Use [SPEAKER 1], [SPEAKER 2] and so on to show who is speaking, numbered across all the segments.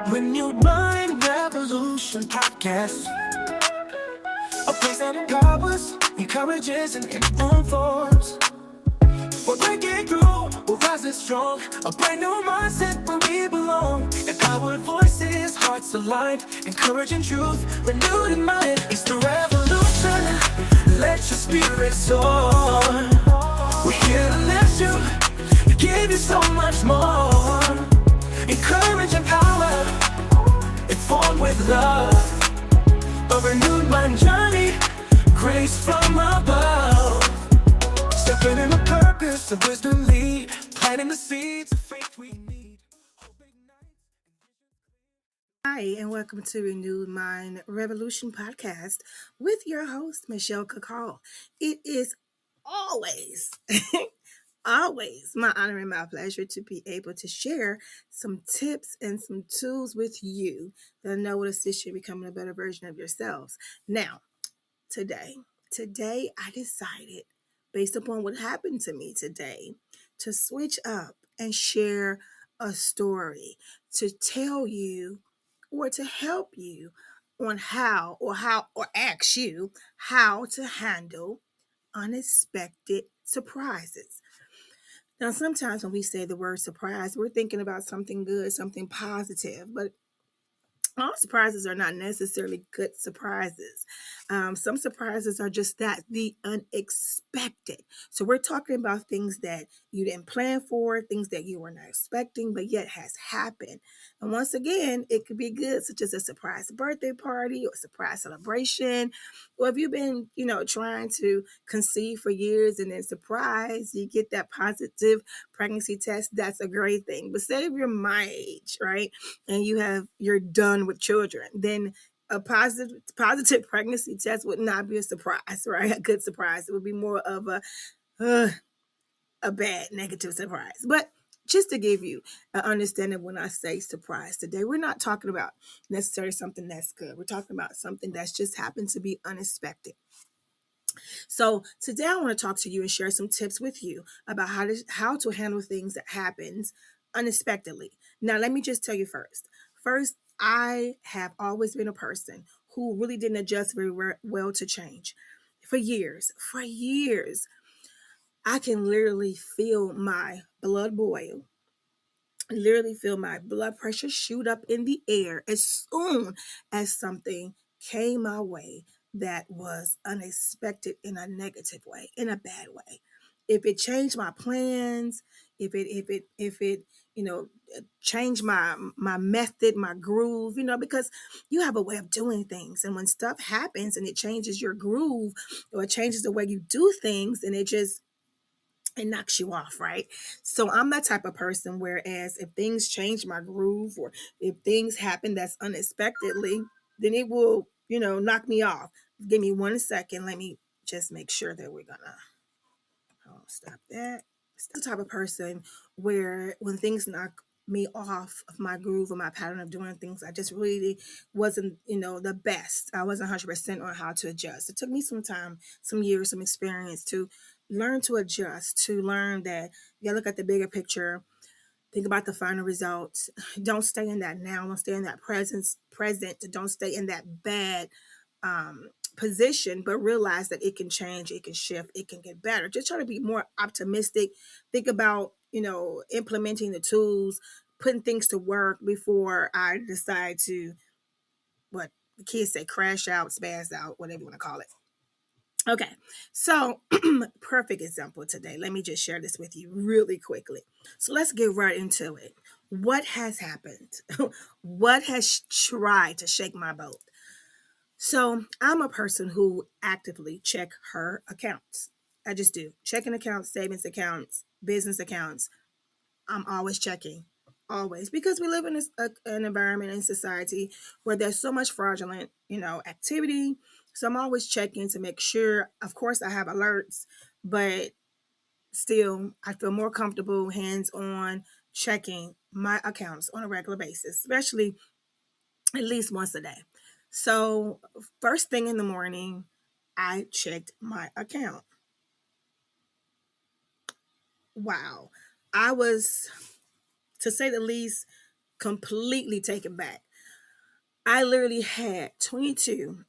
[SPEAKER 1] Renewed Mind Revolution Podcast. A place that empowers, encourages, and informs. We're breaking through, we're rising strong. A brand new mindset where we belong. Empowered voices, hearts aligned. Encouraging truth, renewed in mind. It's the revolution. Let your spirit soar. We're here to lift you, give you so much more. Encourage and power, informed with love. A renewed mind journey, grace from above. Stepping in the purpose of wisdom lead, planting the seeds of faith we need.
[SPEAKER 2] Hi, and welcome to Renewed Mind Revolution Podcast with your host, Michelle Cacall. It is always, always my honor and my pleasure to be able to share some tips and some tools with you that I know will assist you in becoming a better version of yourselves. Now, today I decided, based upon what happened to me today, to switch up and share a story to tell you or to help you on how or ask you how to handle unexpected surprises. Now, sometimes when we say the word surprise, we're thinking about something good, something positive, but all surprises are not necessarily good surprises. Some surprises are just that, the unexpected. So we're talking about things that you didn't plan for, things that you were not expecting, but yet has happened. And once again, it could be good, such as a surprise birthday party or surprise celebration. Or if you've been, trying to conceive for years and then surprise, you get that positive pregnancy test, that's a great thing. But say if you're my age, right? And you're done with children, then a positive pregnancy test would not be a surprise, right? A good surprise. It would be more of uh, a bad negative surprise. But just to give you an understanding, when I say surprise today, we're not talking about necessarily something that's good. We're talking about something that's just happened to be unexpected. So today I want to talk to you and share some tips with you about how to handle things that happens unexpectedly. Now, let me just tell you first. First, I have always been a person who really didn't adjust very well to change. For years, I can literally feel my blood boil, literally feel my blood pressure shoot up in the air as soon as something came my way that was unexpected, in a negative way, in a bad way. If it changed my plans, if it changed my method, my groove, because you have a way of doing things, and when stuff happens and it changes your groove, or it changes the way you do things, and it knocks you off, right? So I'm that type of person, whereas if things change my groove, or if things happen that's unexpectedly, then it will, knock me off. Give me 1 second. Let me just make sure that we're gonna stop that. The type of person where when things knock me off of my groove or my pattern of doing things, I just really wasn't, the best. I wasn't 100% on how to adjust. It took me some time, some years, some experience to learn to adjust, to learn that you gotta look at the bigger picture, think about the final results. Don't stay in that now. Don't stay in that present. Don't stay in that bad position, but realize that it can change, it can shift, it can get better. Just try to be more optimistic. Think about, implementing the tools, putting things to work before I decide to, what the kids say, crash out, spaz out, whatever you want to call it. Okay, so perfect example today. Let me just share this with you really quickly. So let's get right into it. What has happened? What has tried to shake my boat? So I'm a person who actively check her accounts. I just do. Checking accounts, savings accounts, business accounts. I'm always checking. Always. Because we live in an environment in society where there's so much fraudulent, activity. So I'm always checking to make sure. Of course, I have alerts, but still, I feel more comfortable hands on checking my accounts on a regular basis, especially at least once a day. So, first thing in the morning, I checked my account. Wow. I was, to say the least, completely taken back. I literally had 22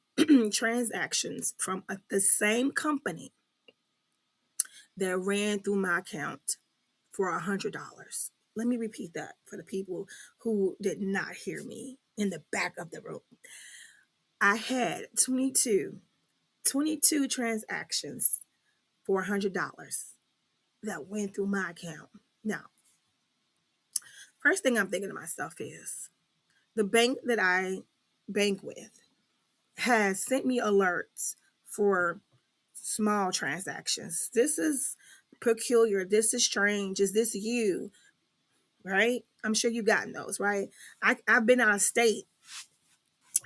[SPEAKER 2] transactions from the same company that ran through my account for $100. Let me repeat that for the people who did not hear me in the back of the room. I had 22 transactions for $100 that went through my account. Now, first thing I'm thinking to myself is the bank that I bank with has sent me alerts for small transactions. This is peculiar. This is strange. Is this you? Right? I'm sure you've gotten those, right? I've been out of state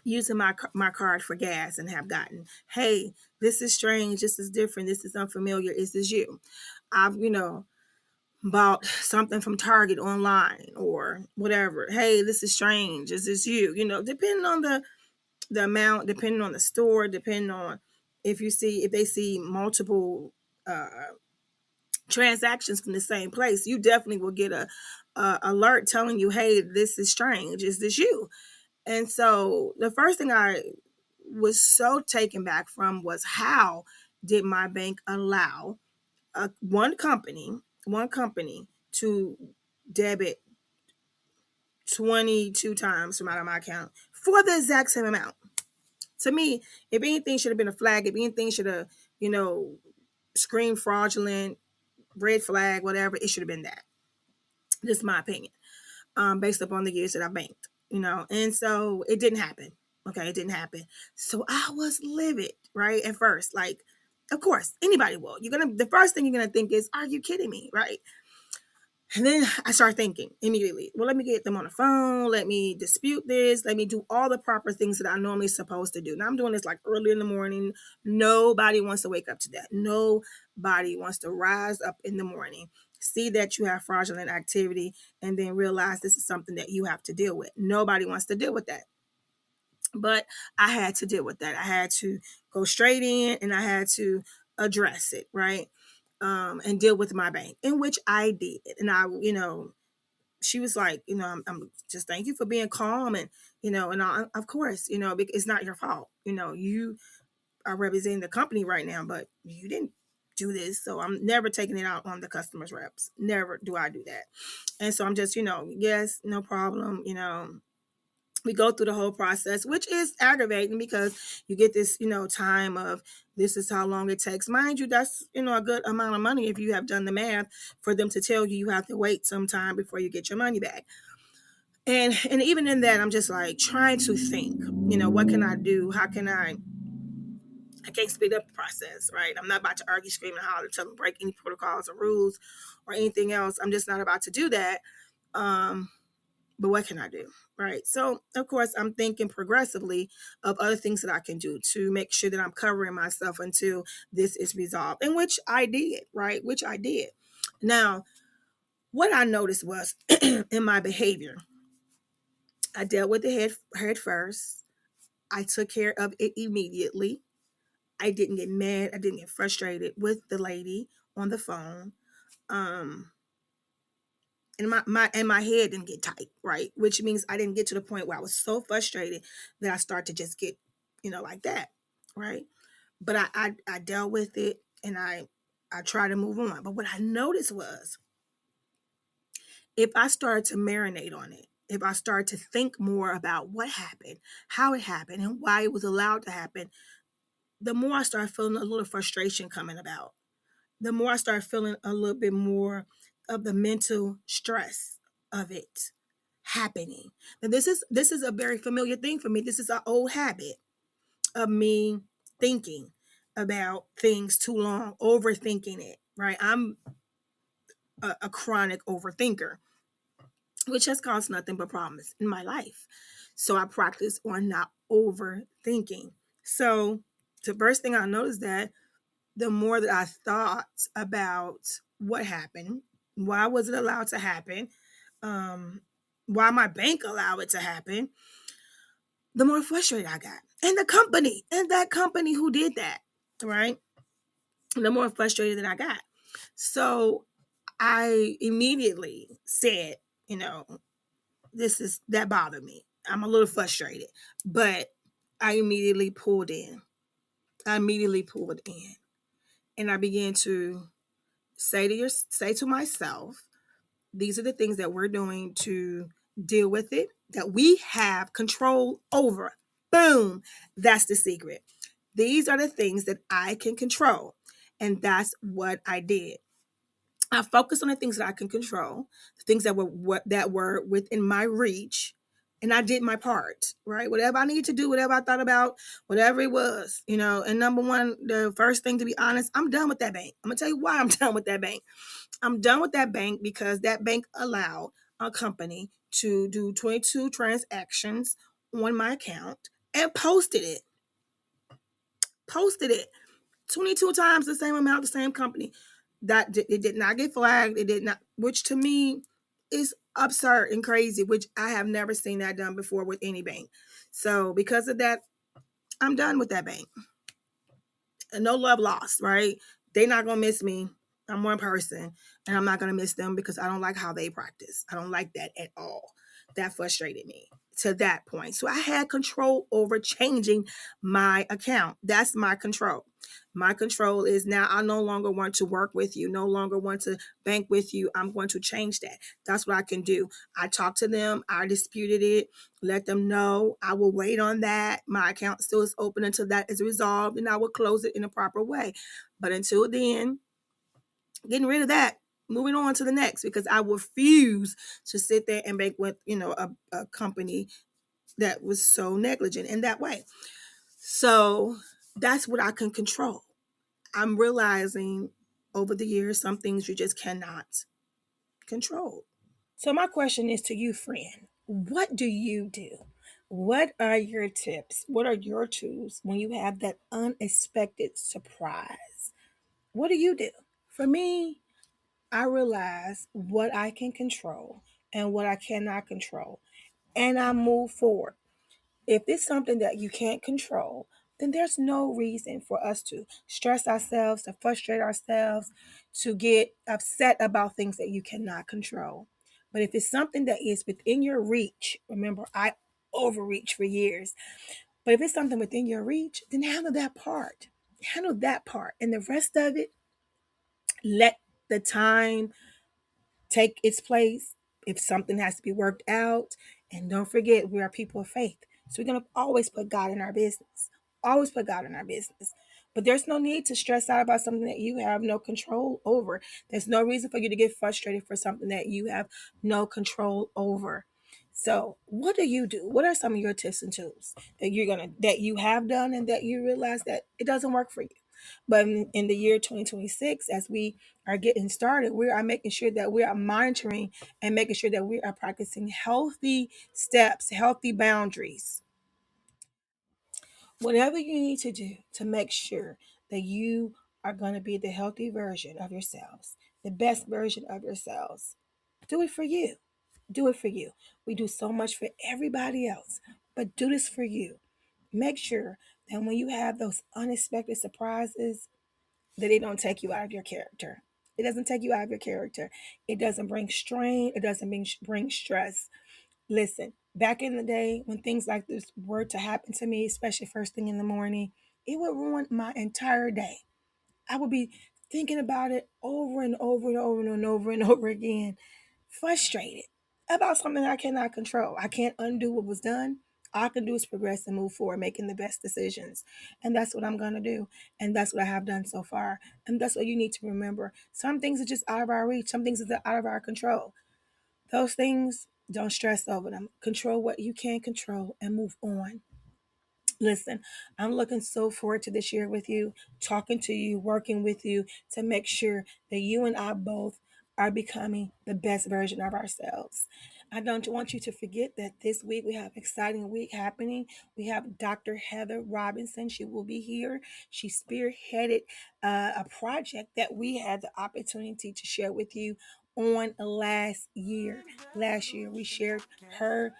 [SPEAKER 2] using my card for gas and have gotten, hey, this is strange. This is different. This is unfamiliar. Is this you? I've, bought something from Target online or whatever. Hey, this is strange. Is this you? Depending on the amount, depending on the store, depending on if they see multiple uh transactions from the same place, you definitely will get a alert telling you, hey, this is strange. Is this you? And so the first thing I was so taken back from was, how did my bank allow one company to debit 22 times from out of my account for the exact same amount? To me, if anything should have been a flag, if anything should have, screamed fraudulent, red flag, whatever, it should have been that. This is my opinion, based upon the years that I banked, and so it didn't happen. Okay, it didn't happen. So I was livid, right? At first, like, of course, anybody will. The first thing you're gonna think is, are you kidding me? Right? And then I start thinking immediately, well, let me get them on the phone. Let me dispute this. Let me do all the proper things that I normally supposed to do. Now I'm doing this like early in the morning. Nobody wants to wake up to that. Nobody wants to rise up in the morning, see that you have fraudulent activity, and then realize this is something that you have to deal with. Nobody wants to deal with that. But I had to deal with that. I had to go straight in and I had to address it, right? And deal with my bank, in which I did. And she was like, I'm just, thank you for being calm. And, of course, it's not your fault. You are representing the company right now, but you didn't do this. So I'm never taking it out on the customers reps. Never do I do that. And so I'm just, yes, no problem. We go through the whole process, which is aggravating because you get this, time of, this is how long it takes. Mind you, that's, a good amount of money if you have done the math, for them to tell you have to wait some time before you get your money back. And even in that, I'm just like trying to think, what can I do? How can I can't speed up the process, right? I'm not about to argue, scream, and holler, tell them break any protocols or rules or anything else. I'm just not about to do that. But what can I do? Right. So, of course, I'm thinking progressively of other things that I can do to make sure that I'm covering myself until this is resolved, and which I did, right? Which I did. Now, what I noticed was in my behavior, I dealt with the head first. I took care of it immediately. I didn't get mad. I didn't get frustrated with the lady on the phone. Um, and my head didn't get tight, right? Which means I didn't get to the point where I was so frustrated that I start to just get, like that, right? But I dealt with it, and I try to move on. But what I noticed was, if I started to marinate on it, if I started to think more about what happened, how it happened, and why it was allowed to happen, the more I started feeling a little frustration coming about. The more I start feeling a little bit more of the mental stress of it happening. Now this is a very familiar thing for me. This is an old habit of me thinking about things too long, overthinking it, right? I'm a chronic overthinker, which has caused nothing but problems in my life. So I practice on not overthinking. So the first thing I noticed, that the more that I thought about what happened, why was it allowed to happen, um, why my bank allowed it to happen, the more frustrated I got. And that company who did that, right? The more frustrated that I got. So I immediately said, that bothered me. I'm a little frustrated, but I immediately pulled in. I immediately pulled in, and I began to say to myself, these are the things that we're doing to deal with it, that we have control over. Boom. That's the secret. These are the things that I can control. And that's what I did. I focused on the things that I can control, the things that were within my reach, and I did my part, right? Whatever I needed to do, whatever I thought about, whatever it was, you know. And number one, the first thing, to be honest, I'm done with that bank. I'm gonna tell you why I'm done with that bank. I'm done with that bank because that bank allowed a company to do 22 transactions on my account and posted it 22 times the same amount, the same company. It did not get flagged. It did not, which to me is absurd and crazy, which I have never seen that done before with any bank. So because of that, I'm done with that bank. And no love lost, right? They're not gonna miss me. I'm one person, and I'm not gonna miss them because I don't like how they practice. I don't like that at all. That frustrated me to that point. So I had control over changing my account. That's my control. My control is now I no longer want to work with you, no longer want to bank with you. I'm going to change that. That's what I can do. I talked to them, I disputed it, let them know I will wait on that. My account still is open until that is resolved, and I will close it in a proper way. But until then, getting rid of that, moving on to the next, because I refuse to sit there and bank with, a company that was so negligent in that way. So that's what I can control. I'm realizing over the years some things you just cannot control. So my question is to you, friend. What do you do? What are your tips? What are your tools when you have that unexpected surprise? What do you do? For me, I realize what I can control and what I cannot control, and I move forward. If it's something that you can't control, then there's no reason for us to stress ourselves, to frustrate ourselves, to get upset about things that you cannot control. But if it's something that is within your reach, remember, I overreach for years. But if it's something within your reach, then handle that part. Handle that part. And the rest of it, let the time take its place if something has to be worked out. And don't forget, we are people of faith. So we're going to always put God in our business. Always put God in our business. But there's no need to stress out about something that you have no control over. There's no reason for you to get frustrated for something that you have no control over. So, what do you do? What are some of your tips and tools that you have done and that you realize that it doesn't work for you? But in the year 2026, as we are getting started, we are making sure that we are monitoring and making sure that we are practicing healthy steps, healthy boundaries. Whatever you need to do to make sure that you are going to be the healthy version of yourselves, the best version of yourselves, do it for you. Do it for you. We do so much for everybody else, but do this for you. Make sure that when you have those unexpected surprises, that it don't take you out of your character. It doesn't take you out of your character. It doesn't bring strain. It doesn't bring stress. Listen, back in the day when things like this were to happen to me, especially first thing in the morning, it would ruin my entire day. I would be thinking about it over and over and over and over and over again, frustrated about something I cannot control. I can't undo what was done. All I can do is progress and move forward, making the best decisions. And that's what I'm going to do. And that's what I have done so far. And that's what you need to remember. Some things are just out of our reach, some things are out of our control. Those things, don't stress over them. Control what you can control and move on. Listen, I'm looking so forward to this year with you, talking to you, working with you to make sure that you and I both are becoming the best version of ourselves. I don't want you to forget that this week we have an exciting week happening. We have Dr. Heather Robinson. She will be here. She spearheaded a project that we had the opportunity to share with you on last year. Last year, we shared her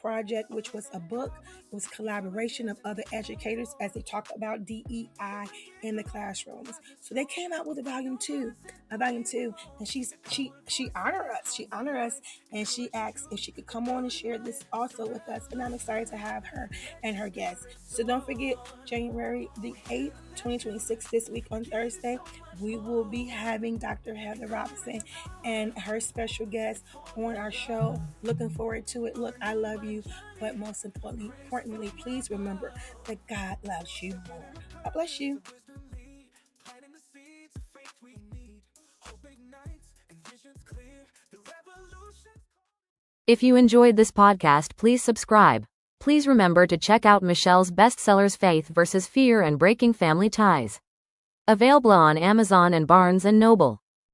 [SPEAKER 2] project, which was a book. It was collaboration of other educators as they talked about DEI in the classrooms. So they came out with a volume two, and she honored us. She honored us, and she asked if she could come on and share this also with us. And I'm excited to have her and her guests. So don't forget, January the 8th, 2026, this week on Thursday, we will be having Dr. Heather Robinson and her special guest on our show. Looking forward to it. Look, I love you, but most importantly, please remember that God loves you more. God bless you.
[SPEAKER 1] Planting the seeds of faith we need. Hope ignites and visions clear. The revolution.
[SPEAKER 3] If you enjoyed this podcast, please subscribe. Please remember to check out Michelle's bestsellers Faith versus Fear and Breaking Family Ties. Available on Amazon and Barnes & Noble.